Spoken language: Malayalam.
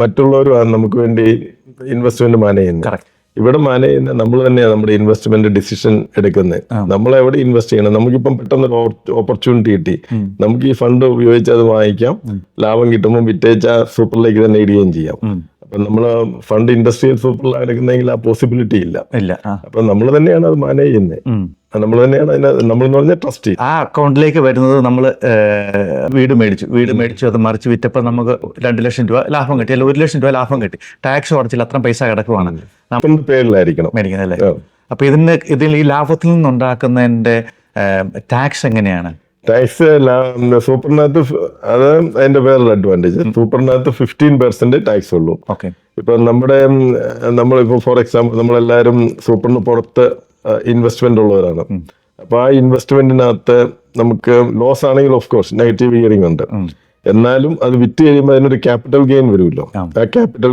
മറ്റുള്ളവരുമാണ് നമുക്ക് വേണ്ടി ഇൻവെസ്റ്റ്മെന്റ് മാനേജ് ചെയ്യുന്നത്. ഇവിടെ മാനേജ് ചെയ്യുന്ന നമ്മൾ തന്നെയാണ് നമ്മുടെ ഇൻവെസ്റ്റ്മെന്റ് ഡിസിഷൻ എടുക്കുന്നത്. നമ്മൾ എവിടെ ഇൻവെസ്റ്റ് ചെയ്യണം, നമുക്കിപ്പം പെട്ടെന്ന് ഓപ്പർച്യൂണിറ്റി കിട്ടി, നമുക്ക് ഈ ഫണ്ട് ഉപയോഗിച്ച് അത് വാങ്ങിക്കാം, ലാഭം കിട്ടുമ്പോൾ വിറ്റേച്ച സൂപ്പറിലേക്ക് തന്നെ ഇടുകയും ചെയ്യാം. അപ്പൊ നമ്മള് ഫണ്ട് ഇൻഡസ്ട്രിയൽ സൂപ്പറിലാണ് എടുക്കുന്നെങ്കിൽ ആ പോസിബിലിറ്റി ഇല്ല. അപ്പൊ നമ്മൾ തന്നെയാണ് അത് മാനേജ് ചെയ്യുന്നത്. നമ്മൾ തന്നെയാണ് നമ്മൾ എന്ന് പറഞ്ഞാൽ ട്രസ്റ്റ്. ആ അക്കൗണ്ടിലേക്ക് വരുന്നത് നമ്മൾ വീട് മേടിച്ചു അത് മറിച്ച് വിറ്റപ്പോൾ നമുക്ക് 2 ലക്ഷം രൂപ ലാഭം കിട്ടി, അല്ല 1 ലക്ഷം രൂപ ലാഭം കിട്ടി, ടാക്സ് അടച്ചില്ല, അത്രയും പൈസ കിടക്കുവാണ് പേരിലായിരിക്കണം മേടിക്കുന്നതല്ലേ. അപ്പൊ ഇതിൽ ഈ ലാഭത്തിൽ നിന്നുണ്ടാക്കുന്നതിന്റെ ടാക്സ് എങ്ങനെയാണ്? ടാക്സ് സൂപ്പറിനകത്ത് അത് അതിന്റെ വേറൊരു അഡ്വാൻറ്റേജ്, സൂപ്പറിനകത്ത് 15% ടാക്സ് ഉള്ളൂ. ഇപ്പൊ നമ്മളിപ്പോ ഫോർ എക്സാമ്പിൾ നമ്മളെല്ലാവരും സൂപ്പറിന് പുറത്ത് ഇൻവെസ്റ്റ്മെന്റ് ഉള്ളവരാണ്. അപ്പൊ ആ ഇൻവെസ്റ്റ്മെന്റിനകത്ത് നമുക്ക് ലോസ് ആണെങ്കിൽ ഓഫ് കോഴ്സ് നെഗറ്റീവ് ഹിയറിംഗ് ഉണ്ട്. എന്നാലും അത് വിറ്റ് കഴിയുമ്പോൾ അതിനൊരു ക്യാപിറ്റൽ ഗെയിൻ വരുമല്ലോ. ആ ക്യാപിറ്റൽ